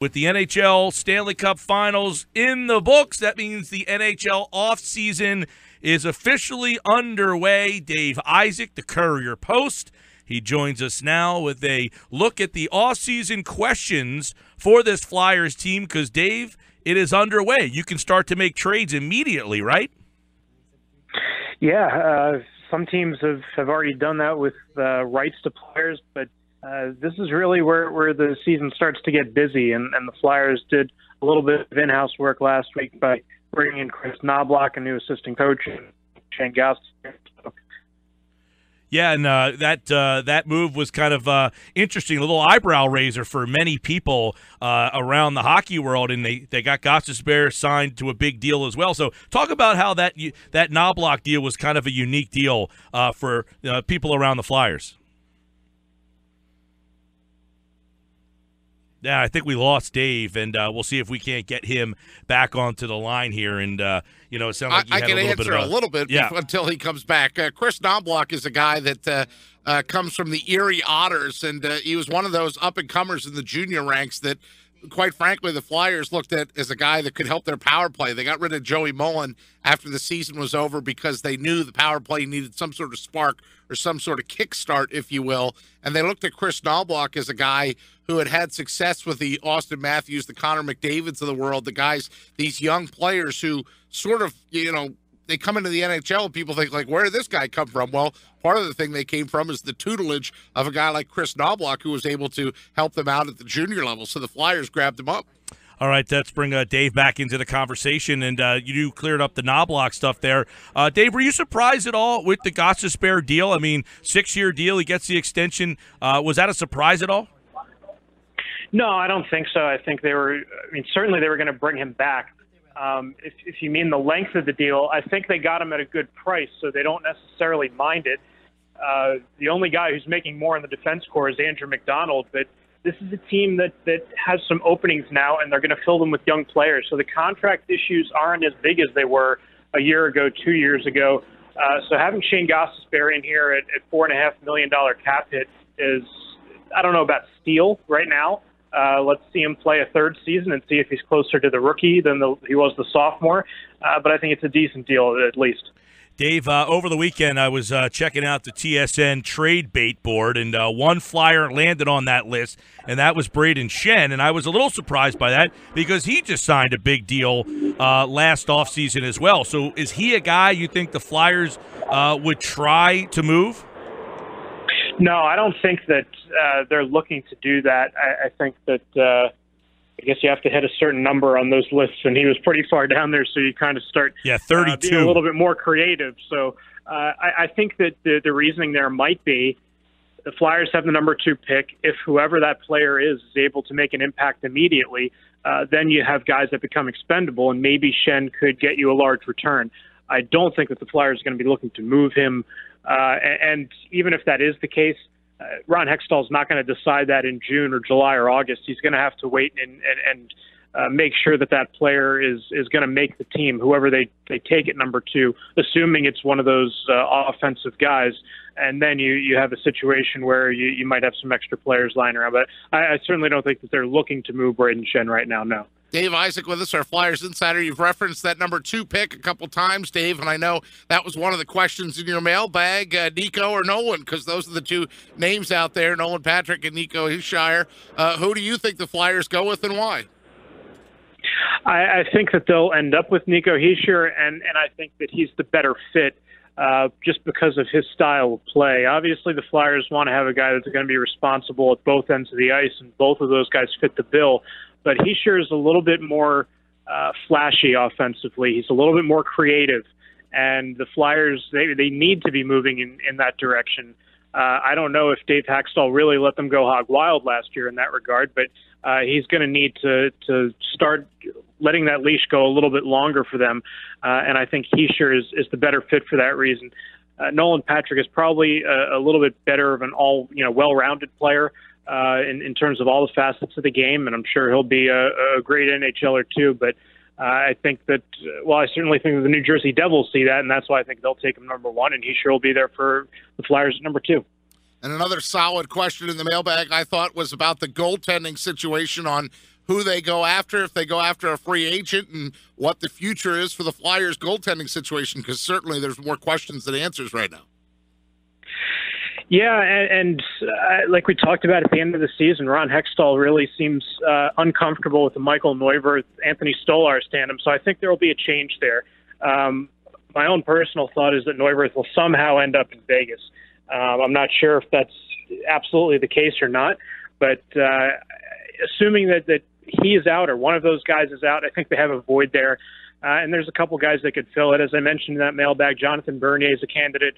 With the NHL Stanley Cup Finals in the books, that means the NHL offseason is officially underway. Dave Isaac, the Courier Post, he joins us now with a look at the offseason questions for this Flyers team because, Dave, it is underway. You can start to make trades immediately, right? Yeah, some teams have already done that with rights to players, but this is really where the season starts to get busy, and the Flyers did a little bit of in-house work last week by bringing in Chris Knobloch, a new assistant coach, and Shayne Gostisbehere. Yeah, and that move was kind of interesting, a little eyebrow raiser for many people around the hockey world, and they got Gostisbehere signed to a big deal as well. So talk about how that Knobloch deal was kind of a unique deal for people around the Flyers. Yeah, I think we lost Dave, and we'll see if we can't get him back onto the line here. And, it sounds like I can answer a little bit until he comes back. Chris Knobloch is a guy that comes from the Erie Otters, and he was one of those up-and-comers in the junior ranks that, quite frankly, the Flyers looked at as a guy that could help their power play. They got rid of Joey Mullen after the season was over because they knew the power play needed some sort of spark or some sort of kickstart, if you will. And they looked at Chris Knobloch as a guy who had success with the Austin Matthews, the Connor McDavids of the world, the guys, these young players who sort of, they come into the NHL and people think, like, where did this guy come from? Well, part of the thing they came from is the tutelage of a guy like Chris Knobloch who was able to help them out at the junior level. So the Flyers grabbed him up. All right, let's bring Dave back into the conversation, and you cleared up the Knobloch stuff there. Dave, were you surprised at all with the Gostisbehere deal? I mean, 6-year deal, he gets the extension. Was that a surprise at all? No, I don't think so. I think certainly they were going to bring him back. If you mean the length of the deal, I think they got him at a good price, so they don't necessarily mind it. The only guy who's making more in the defense corps is Andrew McDonald, but this is a team that has some openings now, and they're going to fill them with young players. So the contract issues aren't as big as they were a year ago, 2 years ago. So having Shayne Gostisbehere in here at $4.5 million cap hit is, I don't know about steal right now. Let's see him play a third season and see if he's closer to the rookie than he was the sophomore. But I think it's a decent deal at least. Dave, over the weekend I was checking out the TSN trade bait board, and one Flyer landed on that list, and that was Brayden Schenn. And I was a little surprised by that because he just signed a big deal last offseason as well. So is he a guy you think the Flyers would try to move? No, I don't think that they're looking to do that. I think that I guess you have to hit a certain number on those lists, and he was pretty far down there, so you kind of start 32. Being a little bit more creative. So I think that the reasoning there might be the Flyers have the number 2 pick. If whoever that player is able to make an impact immediately, then you have guys that become expendable, and maybe Schenn could get you a large return. I don't think that the Flyers are going to be looking to move him. And even if that is the case, Ron Hextall is not going to decide that in June or July or August. He's going to have to wait and make sure that player is going to make the team, whoever they take at number 2, assuming it's one of those offensive guys. And then you have a situation where you might have some extra players lying around. But I certainly don't think that they're looking to move Brayden Schenn right now, no. Dave Isaac with us, our Flyers insider. You've referenced that number 2 pick a couple times, Dave, and I know that was one of the questions in your mailbag, Nico or Nolan, because those are the 2 names out there, Nolan Patrick and Nico Hischier. Who do you think the Flyers go with and why? I think that they'll end up with Nico Hischier, and I think that he's the better fit just because of his style of play. Obviously, the Flyers want to have a guy that's going to be responsible at both ends of the ice, and both of those guys fit the bill. But Hischier is a little bit more flashy offensively. He's a little bit more creative. And the Flyers, they need to be moving in that direction. I don't know if Dave Hextall really let them go hog wild last year in that regard, but he's going to need to start letting that leash go a little bit longer for them. And I think Hischier is the better fit for that reason. Nolan Patrick is probably a little bit better of an well-rounded player. In terms of all the facets of the game, and I'm sure he'll be a great NHLer too. But I think that, I certainly think that the New Jersey Devils see that, and that's why I think they'll take him number 1, and he sure will be there for the Flyers at number 2. And another solid question in the mailbag, I thought, was about the goaltending situation on who they go after, if they go after a free agent, and what the future is for the Flyers goaltending situation, because certainly there's more questions than answers right now. Yeah, and like we talked about at the end of the season, Ron Hextall really seems uncomfortable with the Michael Neuwirth, Anthony Stolarz tandem, so I think there will be a change there. My own personal thought is that Neuwirth will somehow end up in Vegas. I'm not sure if that's absolutely the case or not, but assuming that he is out or one of those guys is out, I think they have a void there. And there's a couple guys that could fill it. As I mentioned in that mailbag, Jonathan Bernier is a candidate,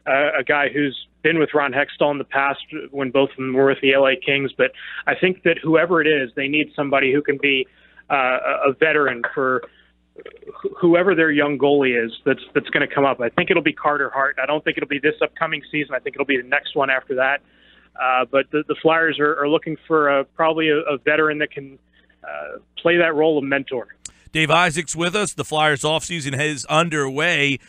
a guy who's been with Ron Hextall in the past when both of them were with the LA Kings. But I think that whoever it is, they need somebody who can be a veteran for whoever their young goalie is that's going to come up. I think it'll be Carter Hart. I don't think it'll be this upcoming season. I think it'll be the next one after that. But the Flyers are looking for probably a veteran that can play that role of mentor. Dave Isaac's with us. The Flyers offseason is underway.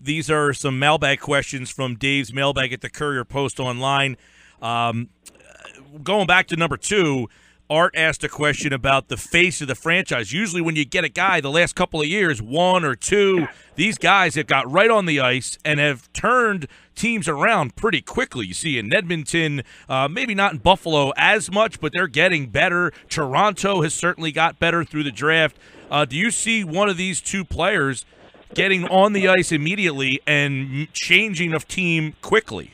These are some mailbag questions from Dave's mailbag at the Courier Post Online. Going back to number 2, Art asked a question about the face of the franchise. Usually when you get a guy the last couple of years, 1 or 2, these guys have got right on the ice and have turned teams around pretty quickly. You see in Edmonton, maybe not in Buffalo as much, but they're getting better. Toronto has certainly got better through the draft. Do you see one of these 2 players getting on the ice immediately and changing of team quickly?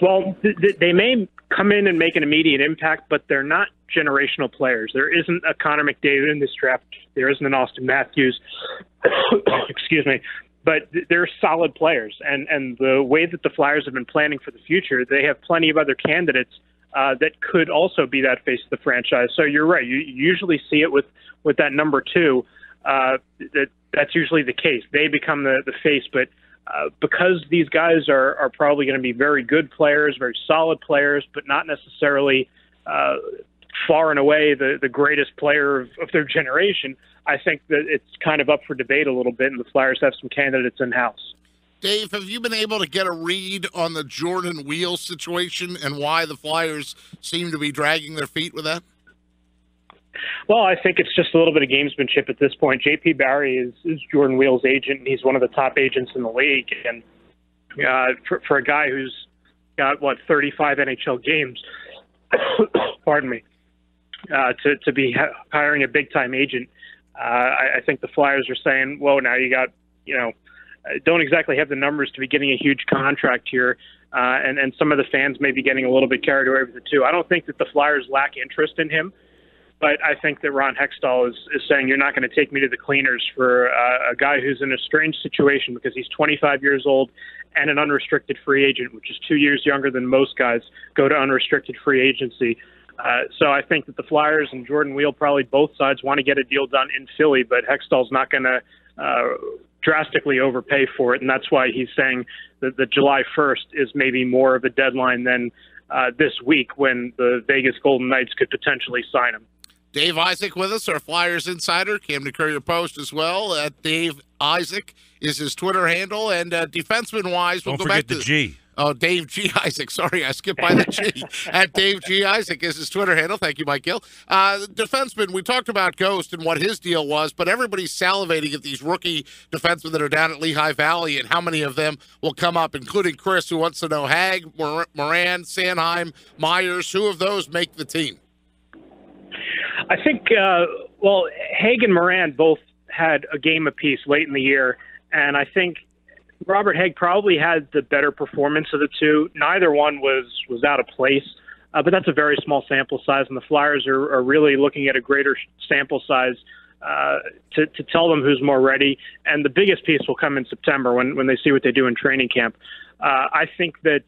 Well, they may come in and make an immediate impact, but they're not generational players. There isn't a Connor McDavid in this draft. There isn't an Austin Matthews. Excuse me. But they're solid players. And the way that the Flyers have been planning for the future, they have plenty of other candidates that could also be that face of the franchise. So you're right. You usually see it with that number 2. That's usually the case. They become the face, but because these guys are probably going to be very good players, very solid players, but not necessarily far and away the greatest player of their generation, I think that it's kind of up for debate a little bit, and the Flyers have some candidates in-house. Dave, have you been able to get a read on the Jordan Wheel situation and why the Flyers seem to be dragging their feet with that? Well, I think it's just a little bit of gamesmanship at this point. J.P. Barry is Jordan Wheel's agent, and he's one of the top agents in the league. And for a guy who's got, 35 NHL games, pardon me, to be hiring a big-time agent, I think the Flyers are saying, whoa, now you got, don't exactly have the numbers to be getting a huge contract here. And some of the fans may be getting a little bit carried away with it, too. I don't think that the Flyers lack interest in him. But I think that Ron Hextall is saying you're not going to take me to the cleaners for a guy who's in a strange situation because he's 25 years old and an unrestricted free agent, which is 2 years younger than most guys go to unrestricted free agency. So I think that the Flyers and Jordan Wheel, probably both sides, want to get a deal done in Philly, but Hextall's not going to drastically overpay for it, and that's why he's saying that the July 1st is maybe more of a deadline than this week when the Vegas Golden Knights could potentially sign him. Dave Isaac with us, our Flyers insider, came to Courier Post as well. Dave Isaac is his Twitter handle, and defenseman-wise, we'll Don't go forget back to the G. Oh, Dave G. Isaac. Sorry, I skipped by the G. At Dave G. Isaac is his Twitter handle. Thank you, Mike Gill. Defenseman, we talked about Ghost and what his deal was, but everybody's salivating at these rookie defensemen that are down at Lehigh Valley and how many of them will come up, including Chris, who wants to know Haig, Moran, Sanheim, Myers. Who of those make the team? I think, Haig and Moran both had a game apiece late in the year, and I think Robert Haig probably had the better performance of the two. Neither one was out of place, but that's a very small sample size, and the Flyers are really looking at a greater sample size to tell them who's more ready. And the biggest piece will come in September when they see what they do in training camp. I think that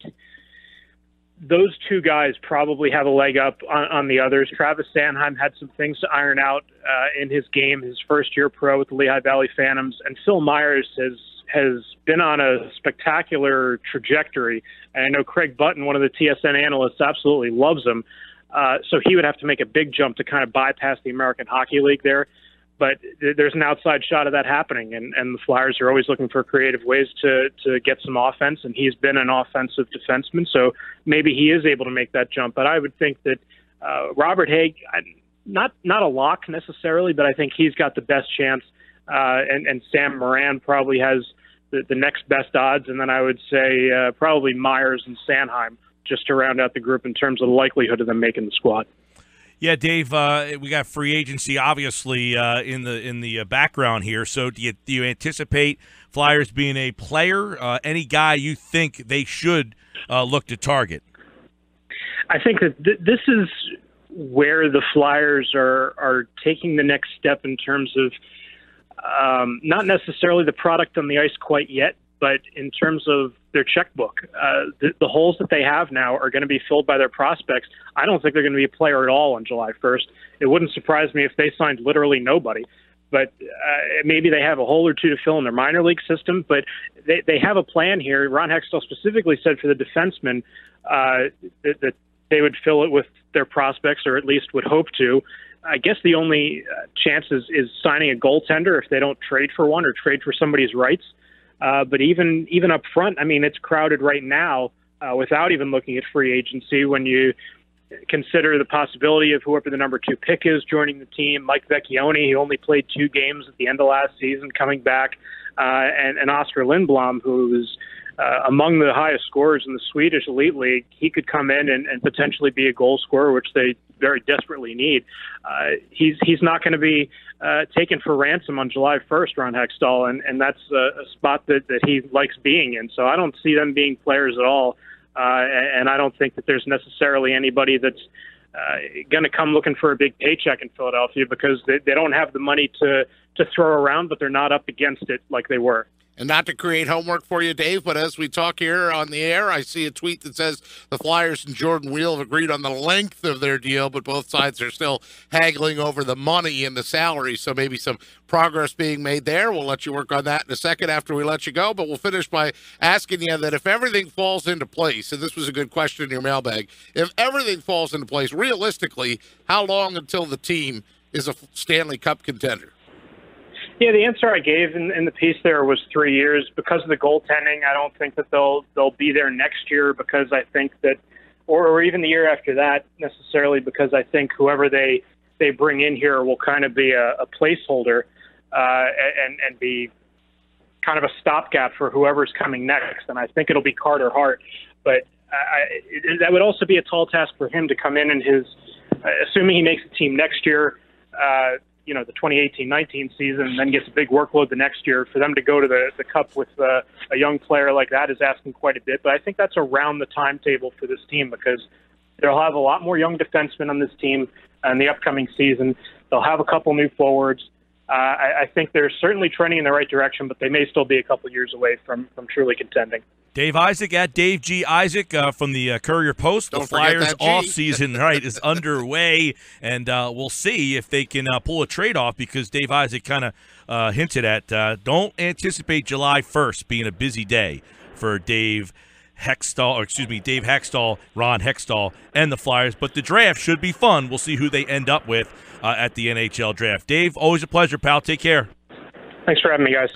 those two guys probably have a leg up on the others. Travis Sanheim had some things to iron out in his game, his first year pro with the Lehigh Valley Phantoms, and Phil Myers has been on a spectacular trajectory. And I know Craig Button, one of the TSN analysts, absolutely loves him. So he would have to make a big jump to kind of bypass the American Hockey League there. But there's an outside shot of that happening, and the Flyers are always looking for creative ways to get some offense, and he's been an offensive defenseman, so maybe he is able to make that jump. But I would think that Robert Haig, not a lock necessarily, but I think he's got the best chance. And Sam Moran probably has the next best odds. And then I would say probably Myers and Sanheim just to round out the group in terms of the likelihood of them making the squad. Yeah, Dave, we got free agency obviously in the background here. So do you anticipate Flyers being a player? Any guy you think they should look to target? I think that this is where the Flyers are taking the next step in terms of not necessarily the product on the ice quite yet, but in terms of their checkbook. The holes that they have now are going to be filled by their prospects. I don't think they're going to be a player at all on July 1st. It wouldn't surprise me if they signed literally nobody. But maybe they have a hole or two to fill in their minor league system. But they have a plan here. Ron Hextall specifically said for the defensemen that they would fill it with their prospects, or at least would hope to. I guess the only chance is signing a goaltender if they don't trade for one or trade for somebody's rights. But even up front, I mean, it's crowded right now without even looking at free agency. When you consider the possibility of whoever the number 2 pick is joining the team, Mike Vecchione, he only played 2 games at the end of last season, coming back, and Oscar Lindblom, who is among the highest scorers in the Swedish Elite League. He could come in and potentially be a goal scorer, which they very desperately need. He's not going to be taken for ransom on July 1st, Ron Hextall, and that's a spot that he likes being in. So I don't see them being players at all, and I don't think that there's necessarily anybody that's going to come looking for a big paycheck in Philadelphia, because they don't have the money to throw around, but they're not up against it like they were. And not to create homework for you, Dave, but as we talk here on the air, I see a tweet that says the Flyers and Jordan Wheel have agreed on the length of their deal, but both sides are still haggling over the money and the salary, so maybe some progress being made there. We'll let you work on that in a second after we let you go, but we'll finish by asking you that if everything falls into place, and this was a good question in your mailbag, if everything falls into place, realistically, how long until the team is a Stanley Cup contender? Yeah, the answer I gave in the piece there was 3 years. Because of the goaltending, I don't think that they'll be there next year, because I think that, or even the year after that necessarily, because I think whoever they bring in here will kind of be a placeholder and be kind of a stopgap for whoever's coming next. And I think it'll be Carter Hart. But that would also be a tall task for him to come in his, assuming he makes the team next year, the 2018-19 season, and then gets a big workload the next year. For them to go to the Cup with a young player like that is asking quite a bit. But I think that's around the timetable for this team, because they'll have a lot more young defensemen on this team in the upcoming season. They'll have a couple new forwards. I think they're certainly trending in the right direction, but they may still be a couple years away from truly contending. Dave Isaac at Dave G. Isaac from the Courier Post. The Flyers offseason is underway, and we'll see if they can pull a trade off, because Dave Isaac kind of hinted at don't anticipate July 1st being a busy day for Dave Hextall, Ron Hextall, and the Flyers. But the draft should be fun. We'll see who they end up with at the NHL Draft. Dave, always a pleasure, pal. Take care. Thanks for having me, guys.